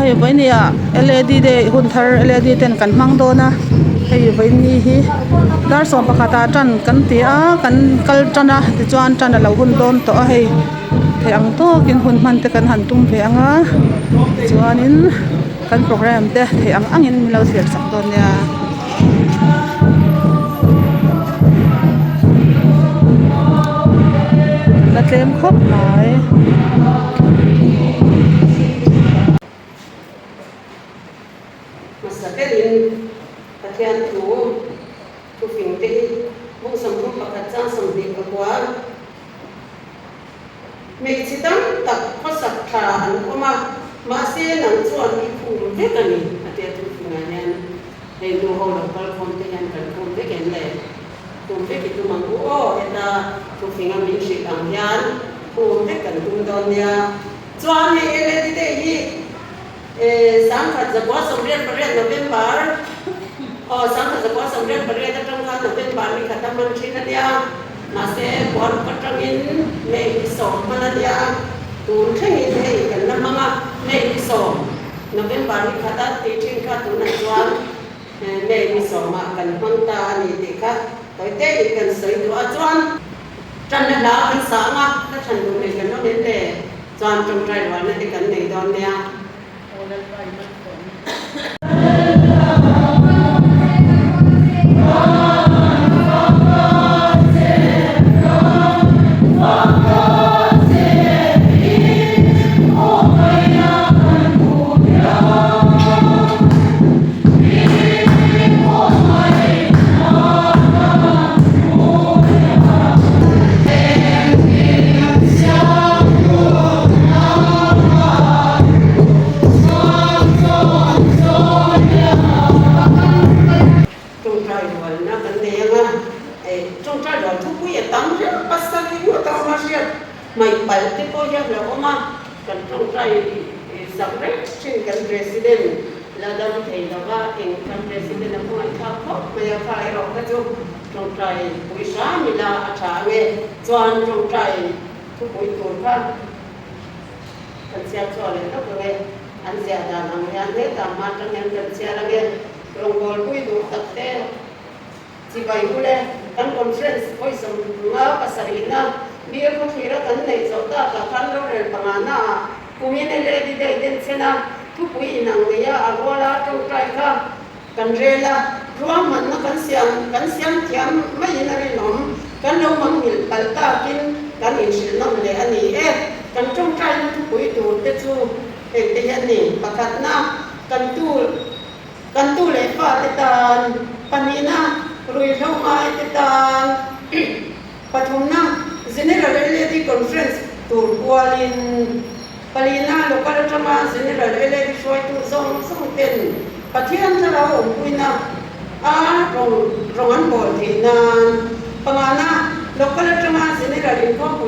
hei vai ni a LED de hun thar LED ten kan mang do na hei vai ni hi dar som pakhata tan kan ti a kan kal tana ti chuan tan lo hun don to a hei thei ang to kin hun man te kan han tum ve anga chuanin kan program te thei ang angin milo thiar sak don ya la tlem khop mai masakelin pathian tu phing te mong sam thu pakhat cha sam de ka kwa me chitam tak khosak tha an oma ma se nang chuan ni phum ve kani ate tu finga nen hei lu ho la kal khom te yan kan khom ve ken le phum ve ki tu mang o eta tu finga min shi ang yan phum ve kan tum don ya chuan ni ele ti te hi sáng thật giờ quá sông riêng ở bên bờ, sáng thật giờ quá sông riêng ở trong căn ở bên bờ mình khát tâm mình xin đi mà sẽ còn có trong những ngày sổ mà là đi tụi thấy như thế cái năm mà ngày sổ ở bên bờ mình khát tâm thì trên cả tụi này choan ngày sổ mà cần quan ta thì khác tới tết thì cần sấy đũa choan chân là đá ăn sáng á các chân tụi này cần nó đến để choan trong trai đoán này thì cần này đoán đi mai bal te po ya la oma kan trong trai samre chin kan president la dam thei lawa in kan president ko ai kha ko me ya fa ro ka chu trong trai pui sa mi la atha we chuan trong trai thu pui tu kha kan sia cho le to ko we an sia da nang ya le ta ma tang yan kan sia la ge rong gol pui du tak te chi bai ule kan conference poi sam nga pasarina biar ko khira kan nei chota ka kan lo rel pangana kumine le di dei den chena thu pui nang ne ya agola to trai kha kan rela ruam man na kan siam thiam mai na ri nom kan lo mang mil pal ta kin kan in sil nom le ani e kan trong trai thu pui tu te chu te yan ni pakhat na kan tu le pa te tan panina rui lo mai te tan pathum na General Electric Conference tur kualin palina local drama General Electric shoi tu song ten pathian thara om puina a rongan bol thinan pangana local drama General income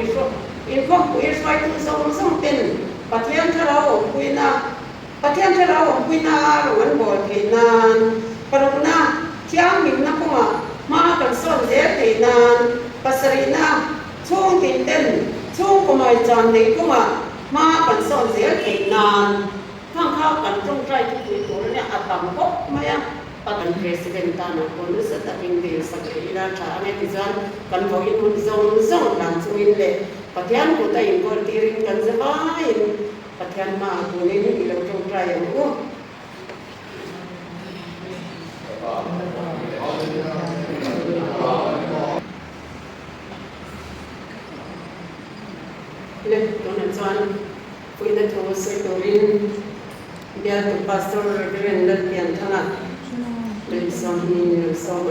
pui shoi tu song ten pathian thara om puina rongan bol thinan paruna chiang min na kuma ma kan son je thinan pasarina chung tin ten chung ko mai chan nei kuma ma kan son zel ke nan khang kha kan trong trai tu tu ne atam ko maya pakan president ta na ko nu sa ta ping de sa ke ila cha ne ti jan kan vo in hun zong lan chu in le pathian ko ta in ko ti ring kan za ba in pathian ma ko ne ni lo trong trai ko le don chuan pui na tho se torin bia tu pastor ren la pian thana le som ni som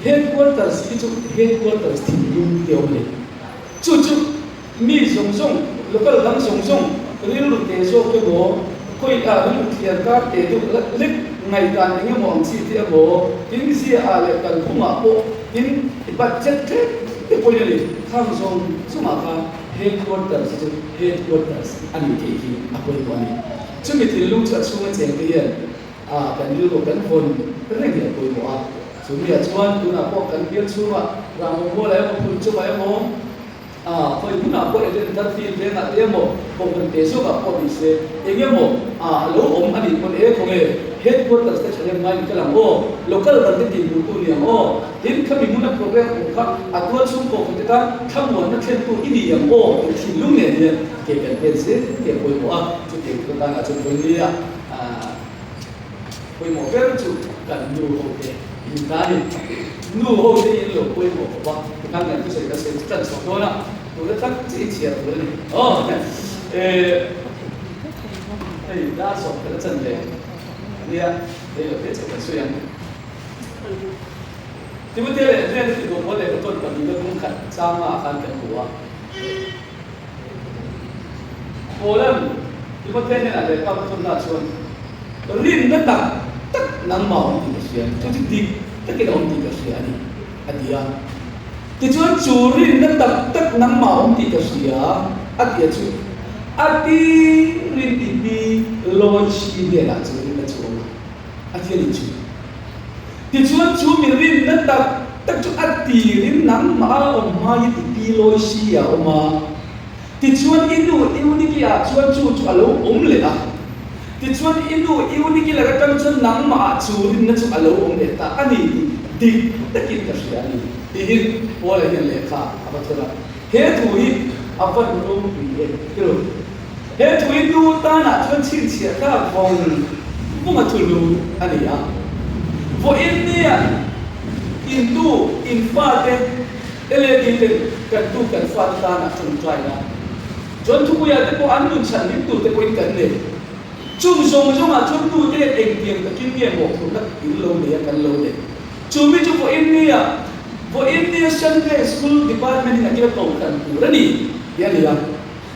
headquarters team yum deole chu mi song local dang song ril lu te so ke go koi a lu thiar ka te tu lik ngai kan nge mo ang si ti go in si a le kan kuma po in budget te poi le tham song suma ka headquarters ani ke hi apoi ko ani chumi ti lu cha chunga cheng te ya a kan lu lo kan phone reng ya poi mo a สุริยชวนคุณอาพวกกันเพียรชัวรามโมแล้วคุณช่วยไหมโม khoi muốn nào có để thân phi về ngặt em một cùng mình để số gặp có bị xe em em một lỗ ống anh đi con em không hề hết quân tập sẽ trở ngay cái làm ô local đoàn thể tìm tu niệm ô đến khi mình muốn làm program của khác tuân xuống cổ của ta tham muốn nó thêm tu ý niệm ô thì lúc này thì cái bên sẽ cái buổi của chủ tịch chúng ta là chúng tôi đi buổi một cái chủ cần nhiều hồ thế hiện tại nhiều hồ thế hiện lộ buổi một của các ngành cái sẽ chân sống thôi nào tôi rất thích chia với này thì đa số cái chân đấy đây là cái chuyện suy nghĩ thì bây giờ là thì tôi có thể có tuần còn những cái khẩn sang mà khẩn cái của cô lâm thì bây giờ là để các tuần là xuân rin nó đặt tất năng màu thì cái chuyện tôi chỉ đi tất cái ông thì cái chuyện này anh đi à thì chú rin nó đặt tất năng màu thì cái chuyện anh đi chú ati rin đi launch đi là chú Akhirnya lucu. Dijual cumi rin nanti tak tu ati rin nang ma oma itu piloi sia oma. Dijual itu ni kia jual cu alo le ah. Dijual itu ni kia lagi kan nang ma cu rin nanti alo le tak ani di tak kita sia ni. Ini boleh yang lekha apa tu lah. Hetu ini apa belum kiro. Hetu itu tanah jual cincin tak bong. Bunga tulu ani ya. For India, infate, elegante, katu kan fata na tuntuaya. John tu ya te ko anun chan ni tu te ko ikan le. Chung a chung tu te engpiang ta kin ye mo ko na ilo le kan lo le. Chumi chu for India Sunday School Department na kira ko kan tu rani. Ya ni ya.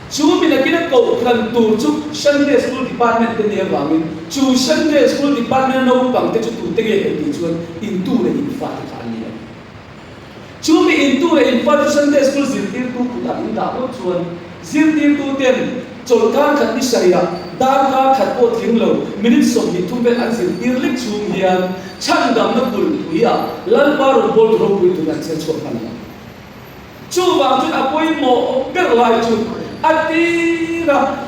Chumi na kina ko kan tu chu Sunday School Department te ne wangin chu Sunday School Department no bang te chu tu te ge ti chuan in tu le in fa ta ni chumi in tu le in fa Sunday School zin ti tu ku ta in da ko chuan zin ti tu ten chol kan khat ni sharia da ka khat ko thing lo minute som ni tu be an zin ti lik chung hian chan dam na bul ya lal bar bol ro ku tu na che chol kan chu wang chu apoi mo ber lai chu atira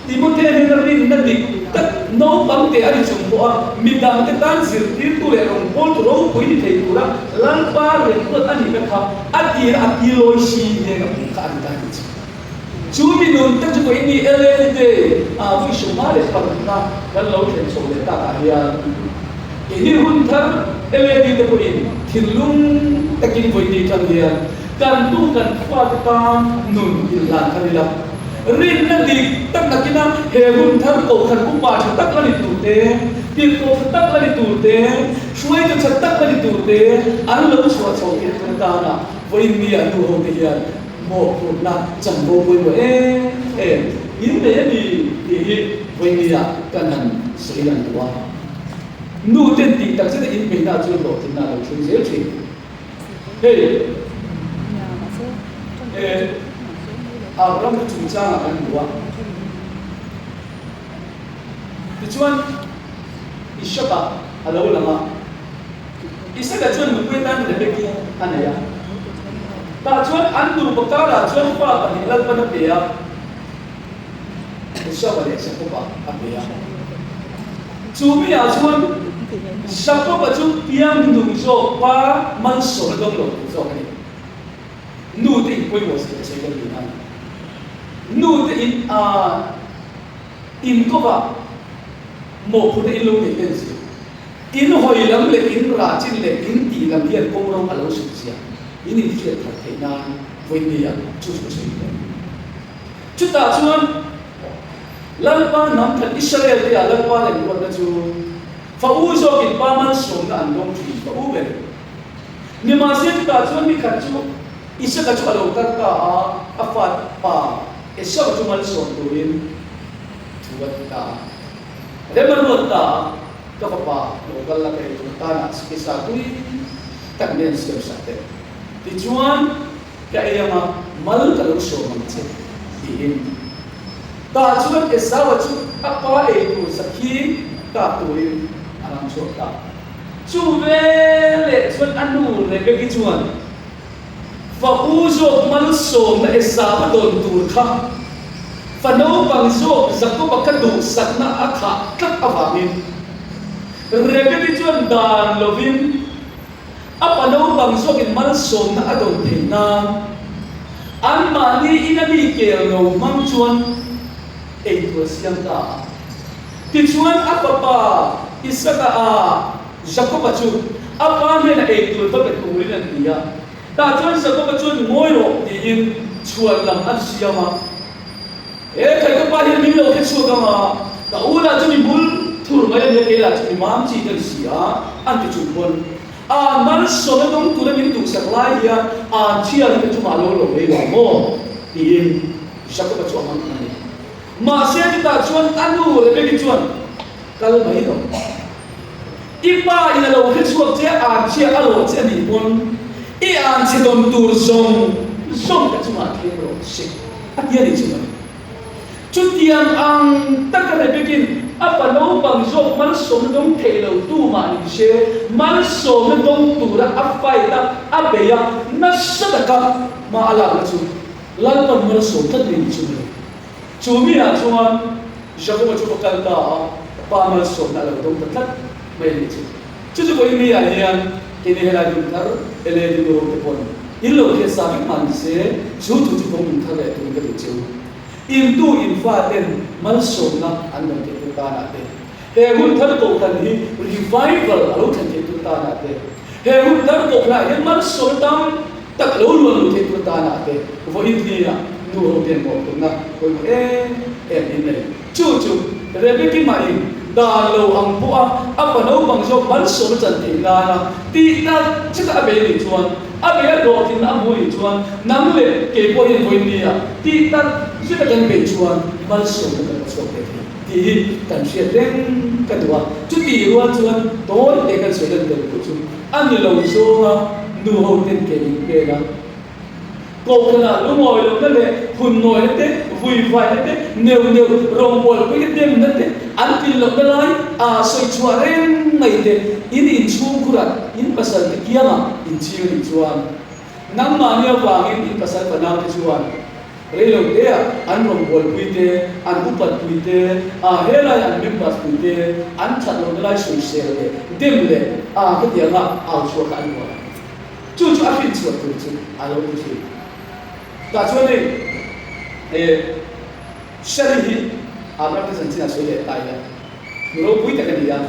Timothy ni rin na dik tak no pang te ari chumbo midang te tan sir tir tu le rong pol tu ro pui ni thei pura lan pa re tu ani ka kha atilo shi ne ga ka an ta ni chu mi nun tak chu ko ni ele de vi shuma le pa na kan lo chen so le ta ka ya ini hun thar ele di te ko ni thilung takin voi ni tan dia kan tu kan fa ta nun ilan tharila rin na dik tak na kina hegun thar ko khan ku pa tak la ni tu te til ko tak la ni tu te suai to tak la ni tu te an lo chua chau ke ta na voi ni an du ho te ya mo ko na chang bo voi mo in le ni voi ni ya kan han sri lan wa nu ten ti tak se in pe na chu lo tin na lo chu se chi Abraham tu cakap akan dua. Tujuan Ishaka ada ulama. Ishaka tujuan mengkuitan lebih anaya. Tujuan andu perkara tujuan apa panilat panapia. Ishaka le siapa apa ya? Cumi tujuan siapa baju piang hindu so pa mansor dong lo so ni. Nu ti koi was saya kena. Nu te in ko ba mo phu te lo ne pen si in hoi lam le in ra chin le in ti lam hian ko ro alo su sia ini ti ta the na voi ni ya chu su se chu ta chuan lal pa nam than Israel te lal pa le ko na chu fa u zo kin pa man som na an dong thi fa u be ni ma se ta chuan ni khat chu isa ka chu alo ta ka afat pa Esok cuma sotuin, buat kita. Ada menurut kita, apa? Lokal lagi itu tanah sekitar kui, tak nen sebesar. Tujuan kayak yang mal kalau so macam ini. Tujuan esok apa itu sakit tak tuin alam sota. Cuba le tujuan anu le bagi tujuan. và u zo man som na esa ba don tur kha fa no bang zo zakko ba ka du sak na akha tlak awangin rebe ti chuan dan lovin apa no bang zo in man som na adon theina an mani inani ke no mang chuan ei tu siam ta ti chuan apapa isaka a zakko ba chu apa ne na ei tu ba ke kurin an dia ta chuan zakko ba chuan ngoi ro ti in chuan lam an siama kai ka pa hin min lo ke chu ka ma ta ula chu ni bul thur mai ne ke la chu ni mam chi ka sia an ti chu bon a man so na dong tu na min tu sak lai ya a chia ni chu ma lo lo ve wa mo ti in zakko ba chu man ne ma se ti ta chuan anu le be ki chuan kal mai ro ipa ina lo ke chu che a chia a lo che ni bon i an che don tur zong zong ka chu ma ke ro se a dia ni chu ma chút tiang ang tất cả này begin apa no bang zo man som dong thelo tu ma ni se man som dong tu ra afai ta abeya na sadaka ma ala la chu lan pan man som tat ni chu chu mi a chuan jago ma chu kal ta pa man som na la dong tat mai ni chu chu ko mi a hian ke ni hela dum thar ele di ro te pon illo ke sa bi man se chu tu chu dong thar le tu ke chu in tu in fa ten man som na an dong ke tu ta na te he hun thar ko kan hi revival alo kan ke tu ta na te he hun thar ko la he man som tam tak lo lu ke tu ta na te vo in ni na nu ho ten mo tu na ko in ne chu chu re be ki ma in da lo ang pu a apa no bang zo man som chan ti na na ti na chu ka be ni chuan a be lo tin a mu ni chuan nam le ke po hin vo ni a ti ta chứ ta cần về chuan mal sum ta cần sum ke ti kan sia reng ka dua chu ti ruan chuan tối để kan soi den den chu an ni lo so ma nu ho ten ke ni ke na ko kana lu moi lo na le hun noi te vui vai te neu neu rong bol ko ke dem na te an tin lo na lai a soi chua reng mai te in chung kurat in pasal te kiama in chiu ni chuan nam ma nia wangin in pasal panau te chuan relo te an rong bol puite an upat puite a hela an members puite an chat lo lai sui se le dem le a ke dia nga au chua ka an wa chu chu a fin chu tu a lo tu si ta chu ne shari abra ka san china so le tai la ro puite ka dia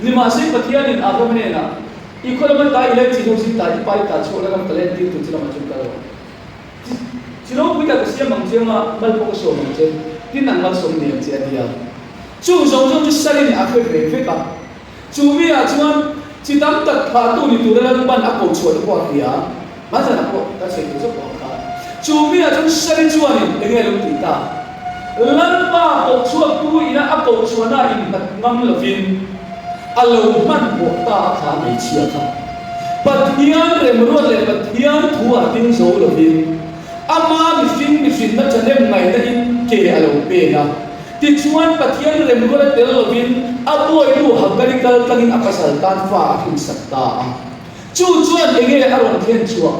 ni ma se pathian in abra ne na ikolaman ta ile chi ho si ta pai ta chu la kam kalen ti tu chila ma chu ka lo chilo puita ka siam mang chenga mal po ko so mang chen tin nang mal som ni che dia chu zong zong chu salin a khe ve ve ka chu mi a chuan chi tam tak pha tu ni tu ra ban a ko chuan ko kia ma sa na ko ta se tu so ko ka chu mi a chu salin chuan ni nge lo ti ta lan pa ko chuan tu ina a ko chuan na in tak ngam lo vin a lo man bo ta kha mai chia ka pathian rem ro le pathian thu a tin zo lo vin ama mi fin na chanem ngai na in ke alo pe na ti chuan pathian rem ro le tel lovin aboi lu hakarical tangin apasal tan fa hin sakta chu chuan enge aron thian chua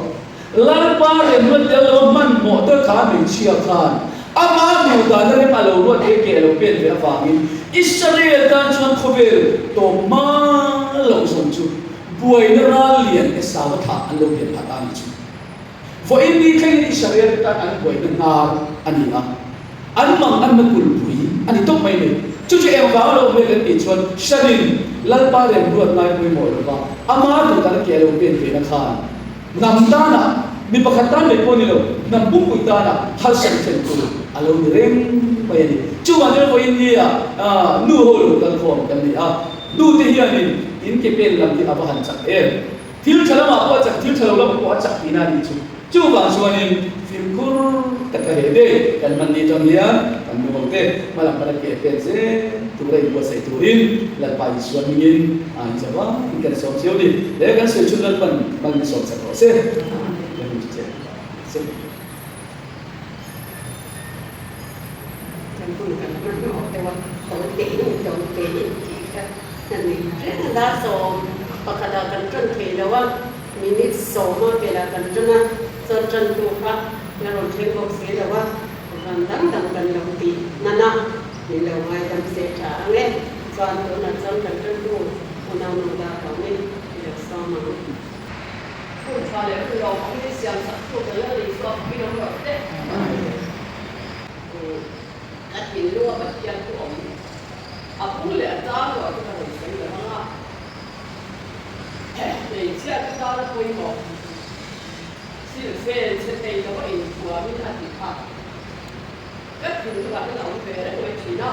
lan pa rem ro tel lo man mo ta kha mi chia khan ama mu da na rem alo ro te ke alo pe ve awangin Israel tan chuan khovel to ma lo som chu buai na ra lian e sa wa tha an lo pe ata ni chu for in the thing Israel ta an boy na anina an mang an makul pui ani tok mai ne chu chu em va lo me le ti chuan sharin lal pa le ruat mai pui mo lo ba ama tu ta ke lo pen pe na khan nam ta na mi pakhat ta le poni lo nam bu pui ta na hal san chen ku alo ni reng mai ni chu wa le for in dia nu ho lo kan khom kan ni a du te hian in ke pen lam ti abahan chak thil chalama ko chak thil chalo ko chak ina ni chu chu bang suanin film kur takahede kan mandi tong hian kan mo te malam para ke pense tu rai bo sai tuin la pai suanin an jawa kan som seo ni le kan se chu dal pan bang som sa ko se ya ni che se kan pun kan no te wa to te ni kan ni da so pakada kan tron ke la wa minit so ma ke la kan tron cho chân tu khác nhà rồi thêm một sẽ làว่ากันตั้งกันลำตีนั่นนะนี่เราไม่ทำเสียช้าเลยส่วนตัวนั้นส่วนกันchân tuคนเราหนุ่มดาเขาไม่เดือดร้อนมั้งผู้ชายคือเราไม่ได้เสียงสักผู้แต่ละดีก็ไม่ต้องแบบเด็กอันนี้รู้ว่าแบบยังตัวอ่ะผู้เหลือจ้าก็จะเป็นสิ่งเหล่านั้น你只係得到了規模，是非出地咗個營戶啊，邊一啲拍，一條就話啲樓皮咧會住啦，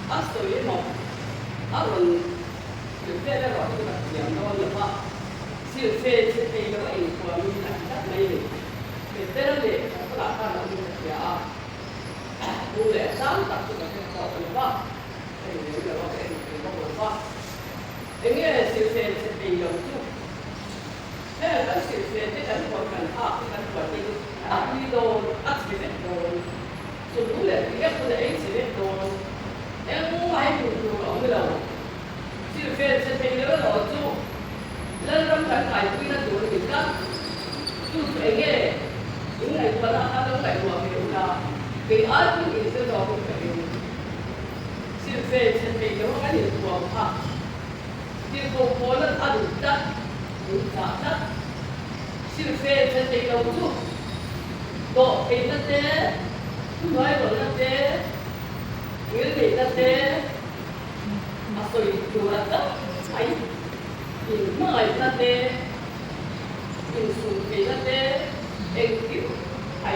一水木，一輪條飛咧落去個陽光入啊，是非出地咗個營戶啊，邊一啲美嚟，佢飛咧嚟個樓下樓邊嘅啊，冇嚟三十個嘅個入啊，係有嘅話嘅個入啊。因為小費是被用住，因為嗰小費啲人講緊啊，啲人講啲啊呢度一次嚟到，做到嚟一個嚟一次嚟到，因為我喺度做講嘅啦，小費是被咗攞住，你諗緊大規咧做嘅而家，做嘅應該覺得啊都係話佢啦，佢啱啲嘢都做唔到，小費是被咗嗰啲做啊。ที่โกโก้นั้นอดุจัดดุจัดชื่อเฟซเป็นที่เราดูโตเป็นนั่นเองน้อยกว่านั่นเองเงินเด็กนั่นเองอาศัยดูแลกันใช้ยินไม่นั่นเองยินสูงเป็นนั่นเองเองคิวใช้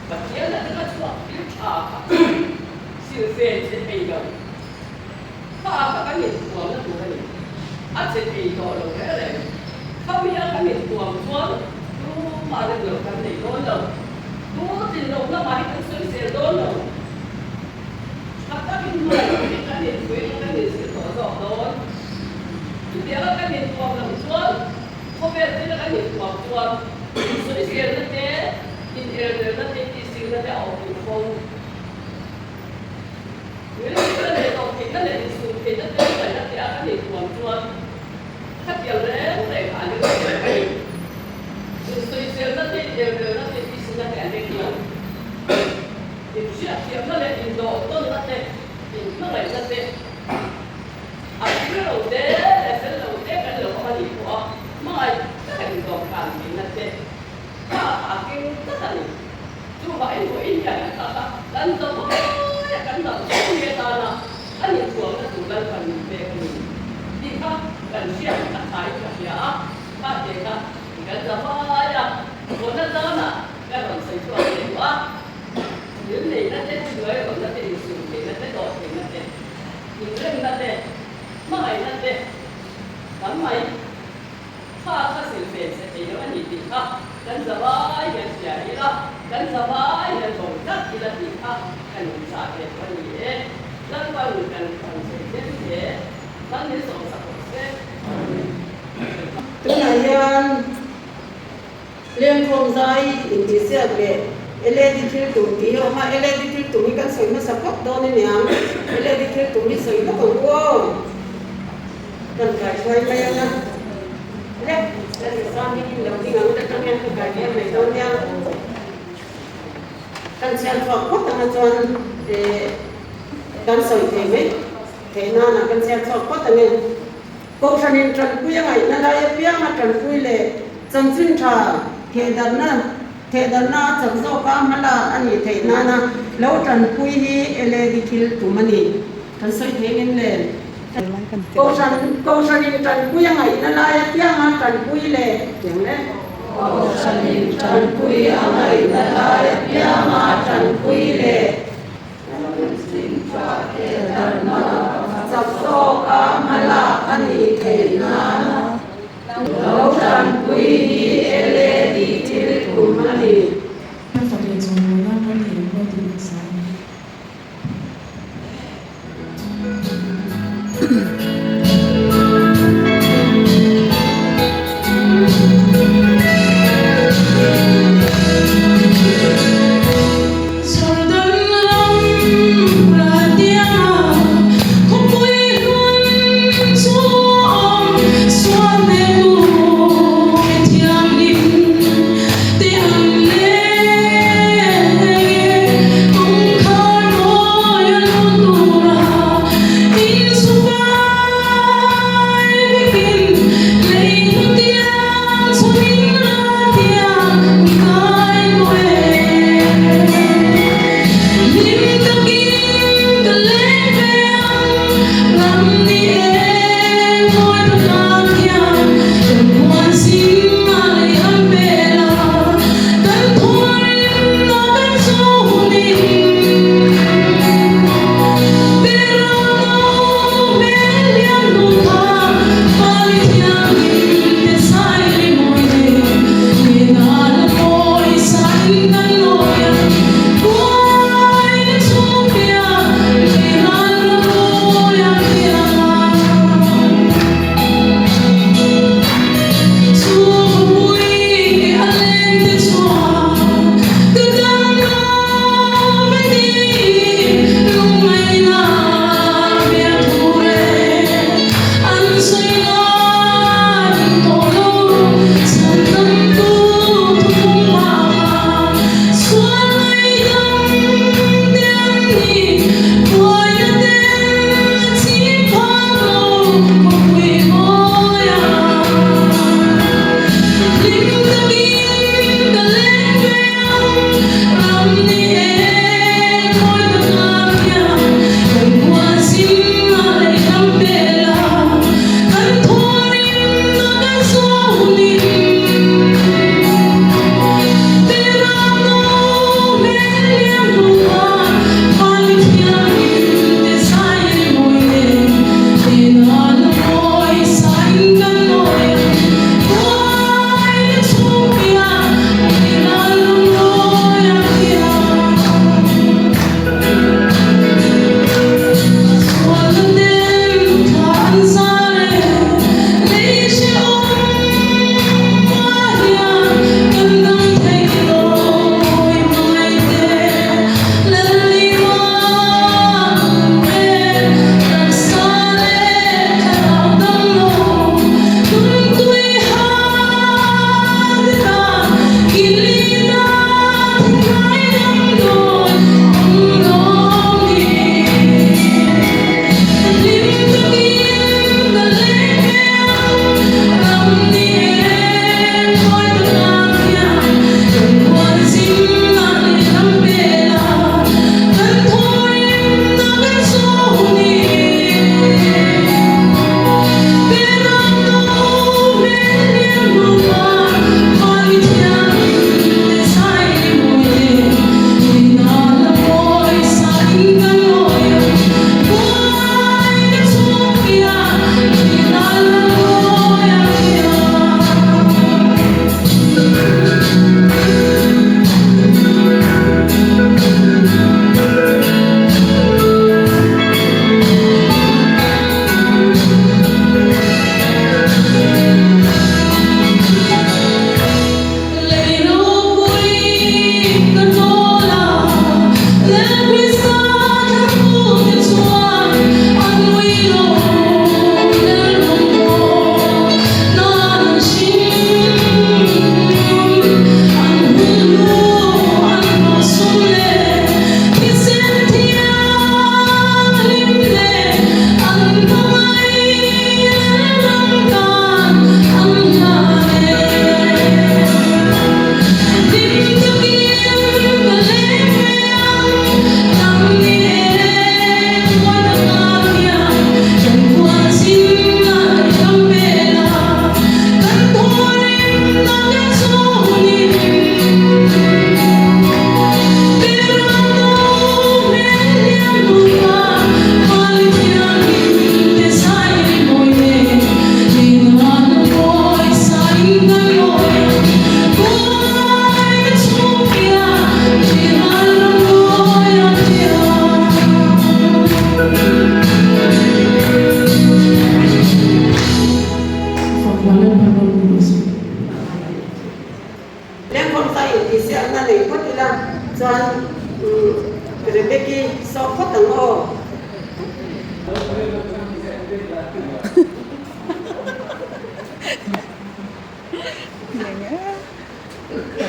บัดเดี๋ยวนั่นก็ช่วยพิจารณาชื่อเฟซเป็นที่เราถ้าเขาไม่เห็นตัวนั่นดูอะไรอาจจะดีกว่าเราแค่ไหนเขาไม่อยากให้ตัวมันรู้มาเรื่องกันในโลกเรารู้จริงเราไม่มาให้ทั้งสิ่งเสียโลกเราถ้าเป็นเมื่อเราเป็นการเห็นคุยการเห็นสิ่งต่อต่อโดนเดี๋ยวการเห็นตัวมันช่วยเขาเป็นที่การเห็นตัวช่วยสิ่งเสียนั่นเองอินเอร์เดอร์นั่นเองที่สิ่งนั้นจะออกเป็นฟงเมื่อเราเห็นออกเป็นนั่นเองสิ่งเป็นนั่นเองนั่นเองการเห็นตัวช่วยถ้าเกี่ยวเรื่องอะไรผ่านเรื่องอะไรสิ่งเสียนั่นเองเดี๋ยวนั่นเองที่สิ่งนั้นแค่เดียวสิ่งเสียเกี่ยวนั่นเองอินโดต้นนั่นเองอินนั่นเองนั่นเองอันนี้เราเด้เสร็จเราเด้กันเราก็มาดีกว่าไม่ก็ให้ดูการกินนั่นเองถ้าหากินก็ได้จู่ไปหัวอินอย่างนั้นกันตัวกันตัวช่วยตานะอันนี้ตัวนั้นตัวนั้นกันเป็นที่เขากันเชี่ยวกันขายกันยาถ้าเด็กกันจะมาอย่างคนนั้นน่ะก็ต้องใส่ตัวเองว่าเดี๋ยวนี้นั่นเองช่วยคนนั้นเองสูงเองนั่นเองโดดเองนั่นเองยิ่งเรื่องนั่นเองไม่นั่นเองทำไมถ้าสิ่งเป็นเสร็จแล้วอันนี้ดีค่ะกันสบายกันเสียอีละกันสบายกันสงจัดอีละดีค่ะกันวิชาเก็บวันนี้เองแล้ววันกันกันเสร็จเนี่ยนั่นนี่สองสัปดาห์ตัวไหนยังเรื่องโครงใจอินดิเซียเกเอเลดิทิลตุมีออกมาเอเลดิทิลตุมีกันสวยมาสักพักโดนเนี่ยเอเลดิทิลตุมีสวยแล้วก็ว้าวกันกายช่วยไปยังนะเล็กแล้วที่สามนี่เราที่งั้นจะทำยังไงกันเนี่ยไม่ต้องยังกันเชียร์ฝากพวกนั้นจนกันสวยเท่ไหมเท่น่านะกันเชียร์ฝากพวกนั้นก็ฉันเองจันคุยยังไงนั่นได้เพียงมาจันคุยเลยจันจินชาเทดันน่าจันโซกามาลาอันนี้เทน่านะแล้วจันคุยฮีเอเลดิคิลตุมันนี่จันสวยเท่เงินเลยก็ฉันเองจันคุยยังไงนั่นได้เพียงมาจันคุยเลยอย่างนี้ก็ฉันเองจันคุยยังไงนั่นได้เพียงมาจันคุยเลยจินชาเทดันน่าจับโซกามาลาอันนี้เทน่าเราจันคุยเอเลดิทิลตุมันนี่ถ้าฝันเรียนสมุนไพรก็เรียนก็ดีสักเ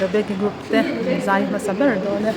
Rebecca group te zai ma saber do le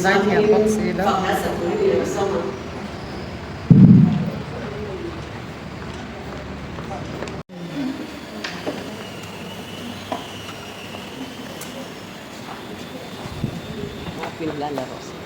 zai thia pok si lo Phật đã sập mũi điều xong rồi. Pilar la rosa.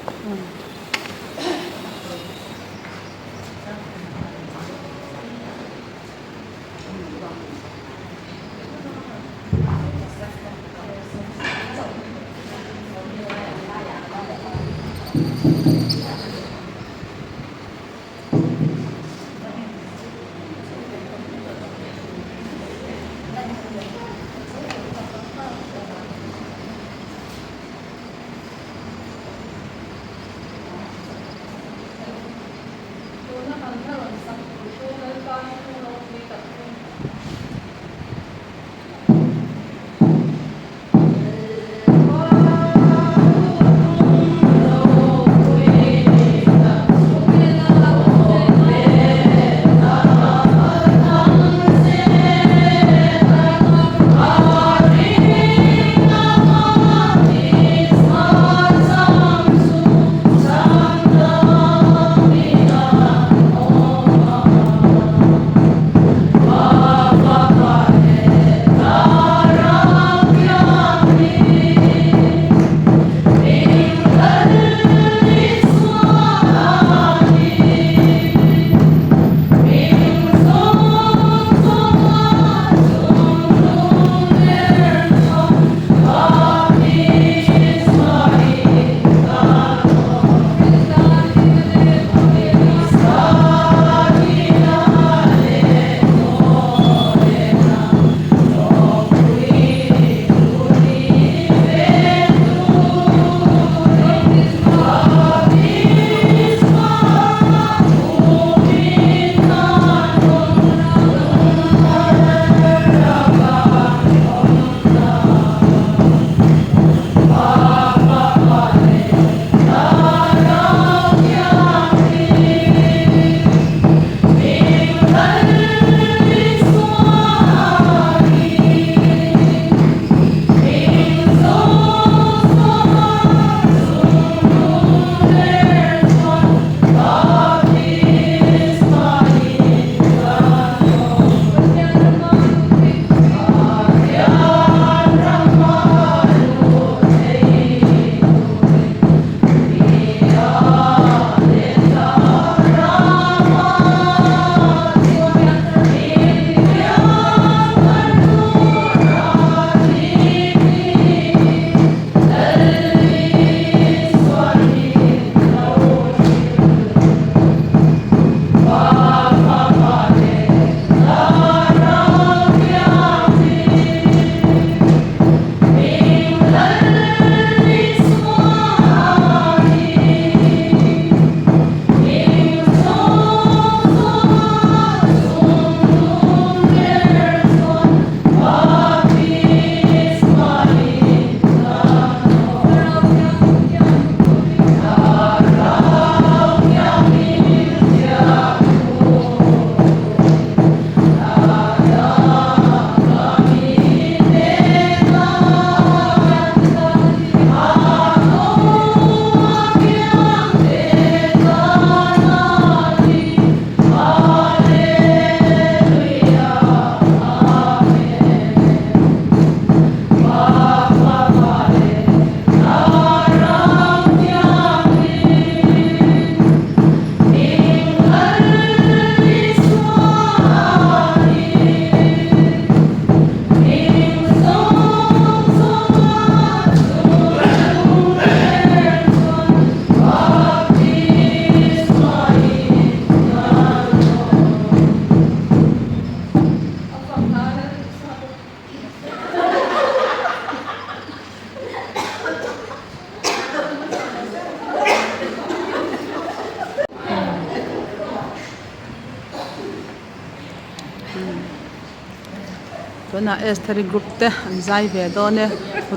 na esteri group te an zai ve do ne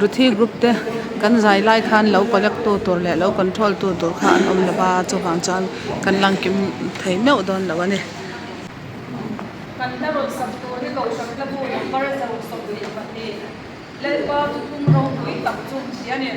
ruthi group te kan zai lai khan lo collect tu tur le lo control tu tur kha an om le ba chu wang chan kan lang kim thei meu don lo ani kan darul sabtu hi lo shakla bu number za so ni pati le pa tu kum ro ui tak chu yani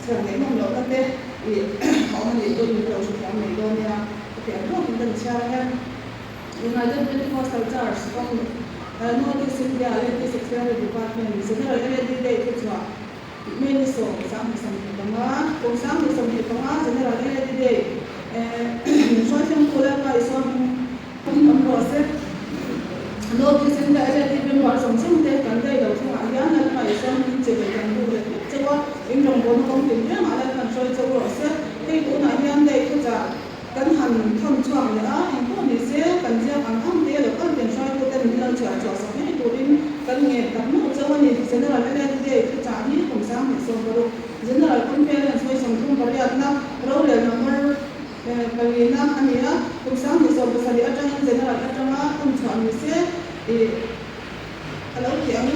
thường ngày mong lỡ cái họ mình đi tôi mình đầu chụp họ mình luôn nha thì lúc kan chia ha United Pentecostal Church kong Northeast India Lady Secretary Department General Lady Day Kuchwa Miniso sang sang tama kung sang sang tama General Lady Day so siyang kula pa isang proses Northeast India Lady Member sang sang te kan dai daw sa ayan na pa isang chebe kan bu le chewa injong bon kong tin ya ala kan so chewa se te ko na ayan dai kucha kan han thon chuang le a en ko ni se kan jia ang am te lo kan ten sai ko ten lo cha cha sa ne to rin kan nge kan no chewa ni General Lady Day kucha ni kung sang ni so ro General Conference so sang thum pariat na ro le number kalina ania kung sang ni so basali atang General atanga kum chuang ni se kalau yang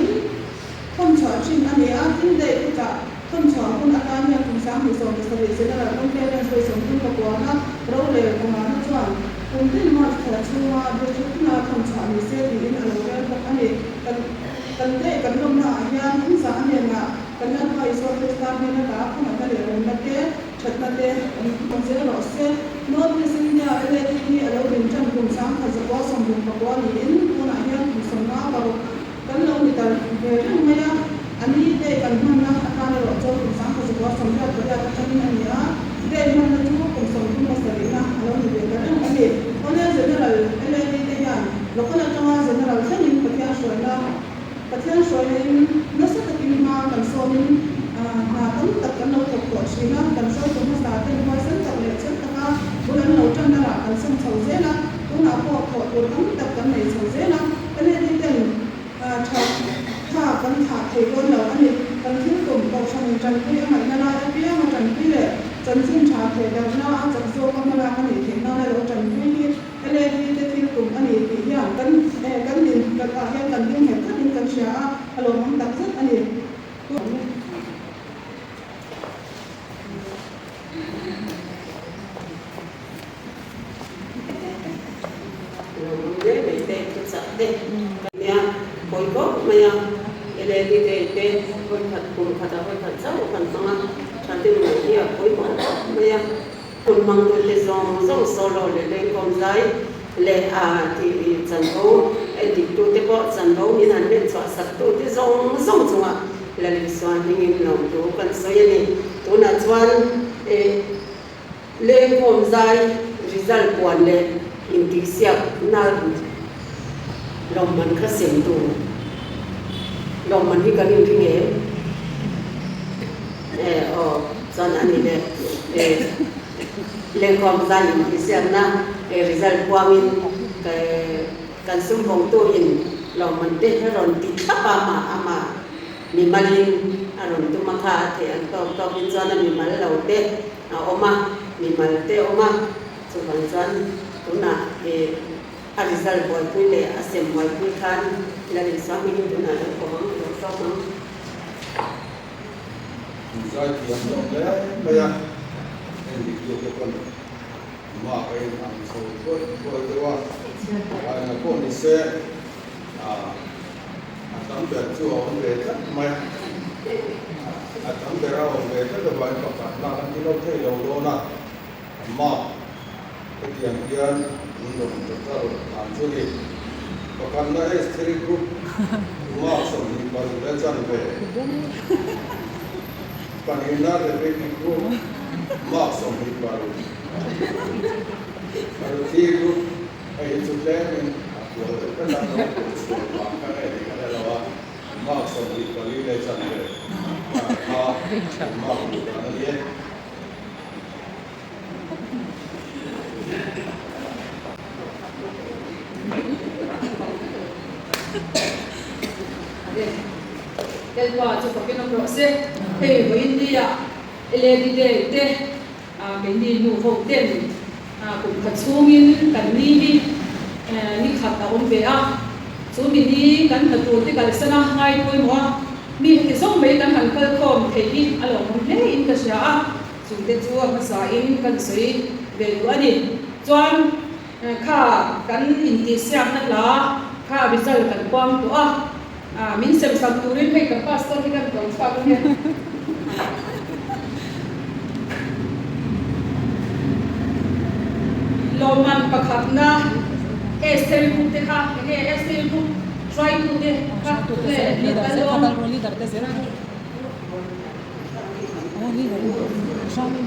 không chọn trên anh ấy tin đây cũng cả không chọn cũng đã có nhiều cùng sáng thì sống thì sau sẽ là không kêu lên rồi sống cũng có quá nó đâu để cùng nó chọn cùng tin mà thật chua để chúng ta không chọn thì sẽ đi đến ở đây các anh ấy cần đây cần lòng nào anh cũng sáng này mà cần là phải sống để ta nên là đã không phải để làm cái chật là để con sẽ là sẽ nó như sinh nhà ở đây thì ở đâu đến trong cùng sáng thật sự quá sống cùng có quá đến con anh em cùng sống nó vào kan lo ni tar ve maya ani te kan man na akan ro cho kun sang ko so som ya ko ya ka ni ani ya te man na chu ko som ku ma sa na alo ni ve kan ani ona general ele ni te ya lo ko na cha general sa ni ko ya so na pathian so ni na sa ta ki ma kan so ni na tam tak kan lo ko shi na kan so ko ma sa te ma san ta le chen ta ka bulan lo tan na kan sam chau ze na ku na ko tam tak kan nei chau ze na kan ni teถ้าปัญหาเกี่ยวกับเราอันนี้ปัญหาตรงกับช่างจันทร์ที่มันน่าจะเพี้ยมาจันทร์ที่เลยจันทร์ซึ่งชาเกี่ยวกับน่าจะโซ่ก็มาแล้วอันนี้ที่น่าเราจันทร์ที่อะไรที่จะที่ตรงอันนี้ที่อย่างกันกันดินกันอะไรกันดินเห็นกันดินกันเชียร์ฮัลโหลมันตัดซึ่งอันนี้Koi ko maya ele di de koi khat kun khata koi khat sa kan sama chante ma dia koi ko maya kun mang ko le zong solo le kom zai le a ti chan bo e di tu te ko chan bo ni nan le chwa sak tu ti zong chwa la le swan ni ngin lo tu kan so ye ni tu na chwan e le kom zai result kwan le in ti sia na lòng mình khá xiêm tù lòng mình đi cả những cái nghề cho nên là lên còn ra những cái xem na result qua mình cái sum phong tu in lòng mình để cho rồi tí thấp mà mình mà lên rồi tu mà khá thì anh to bên cho nên mình mà lâu tết oma mình mà tết oma cho phần cho tu na Arizal boy pule asem boy pule kan lari swami ni duna ko mang so mang Zai tiam dong le maya en di ko kon ma ai am so ko wa ai na ko ni se tam be chu on be ta mai tam be ra on be ta ba ka pa na kan ti lo the lo do na ma tiang tian untuk total anjuri bahkan ada istri grup rumah sendiri baru belajar be panina lebih grup rumah sendiri baru ti grup itu plan aku kan nak bahkan ada lawa rumah sendiri baru belajar be rumah bukan dia Del qua cho cái nó sẽ thì với India ele đi để cái đi nụ hậu tiền cũng thật xuống in cảnh đi ni khát là ôn về số mình đi cảnh thật tụt thì cảnh sẽ na ngay thôi mà mình thì sống mấy cảnh hàng cơ còn thấy đi alo mình thấy in cái gì chúng ta chua mà sai in cảnh sấy về của đi choan khá cảnh in thì xem nó là khá bây giờ cảnh quang tụi mình xem sang tu rin hay cái pastor thì kan kong fa ko yan loman pakhat na esel bu te kha ke esel bu try to de kha le leader se kalom fatal role leader te se leader shami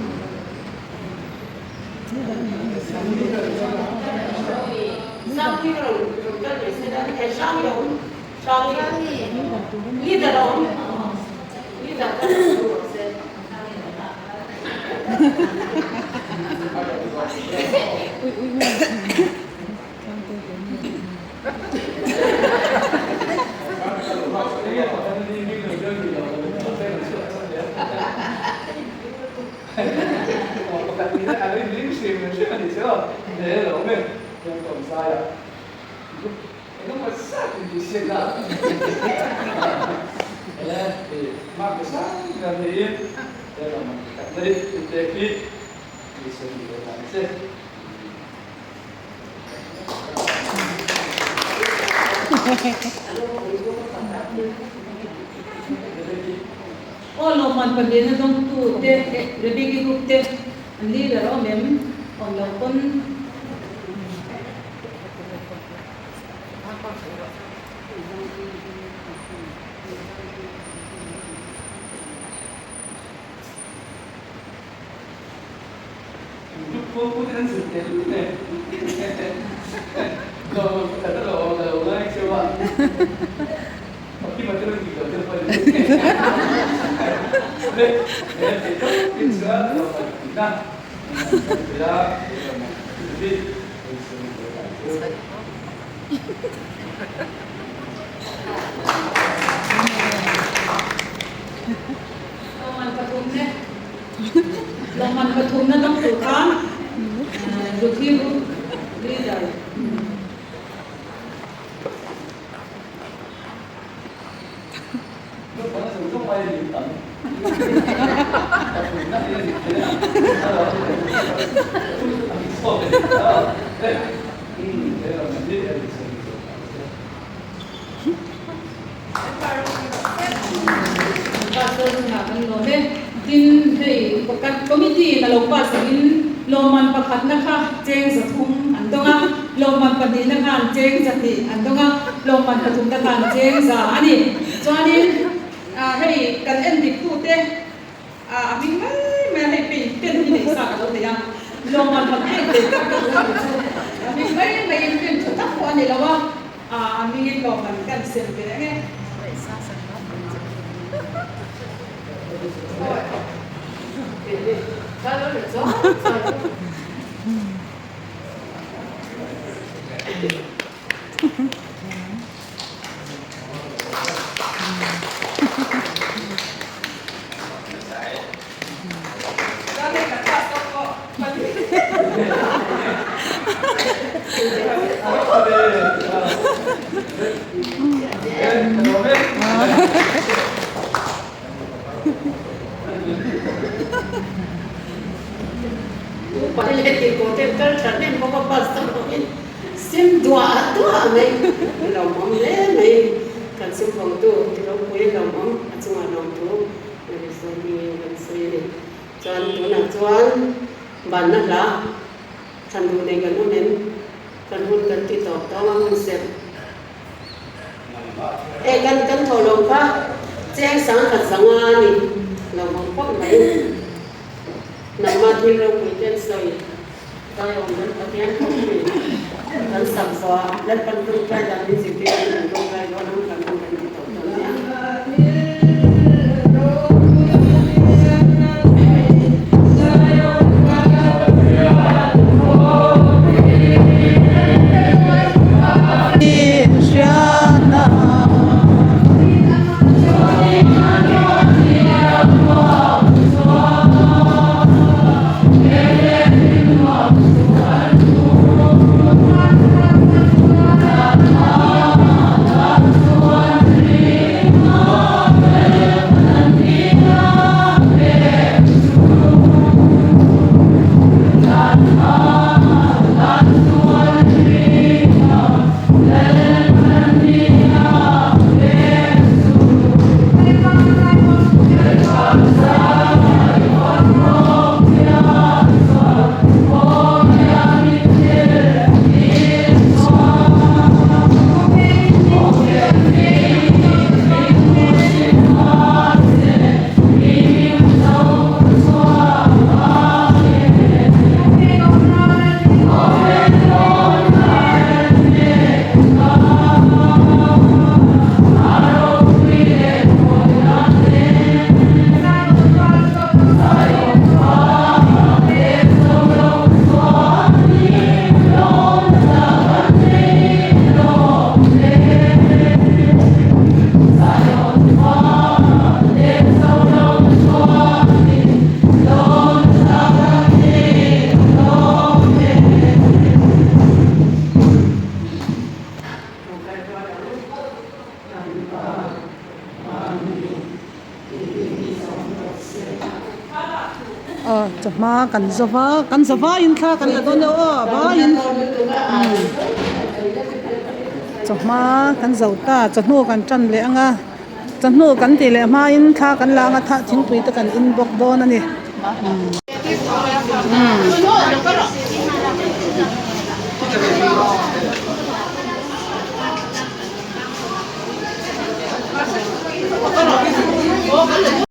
Sang khi rồi cái này sẽ đã cái sang rồi sang leader rồi leader cái rồi sẽ o loman pandena dong tu te rebigi group te leader o mem on lo kon loman pathum na dong tu khan rukhi group leader tin hei pakat committee na lo pa singin loman pakhat na kha cheng sa thum andonga loman padi na khan cheng sa ti andonga loman pathum na khan cheng sa ani chuanin hei kan en dik tu te aming mai hei pe pen ni nei sa ka lo te yang loman padi te ka ka aming mai pen chu ta ko ani lawa aming loman kan sem pe nge Kalau betul, Paling di kota terus ni bawa pasal ni sim dua mai lomong le mai kan sim pong tu di lomong lomong acungan lomong tu dari sini cuan tu nak cuan ban nak lah kan tu dengan unen kan hun kan titok tahu mun sep kan tolong ka ceng sang kan sangan ni lomong pok mai nama hero weekend soy tayo ng pagyan ko ng sabwa dan pagtutupad ang disiplina ng lugar ko ng kamunan nito chama kan zawa in thla kan la don o ba in chama kan zauta chanu kan tran le anga chanu kan ti le ma in thla kan la nga tha thingpui ta kan in bok don ani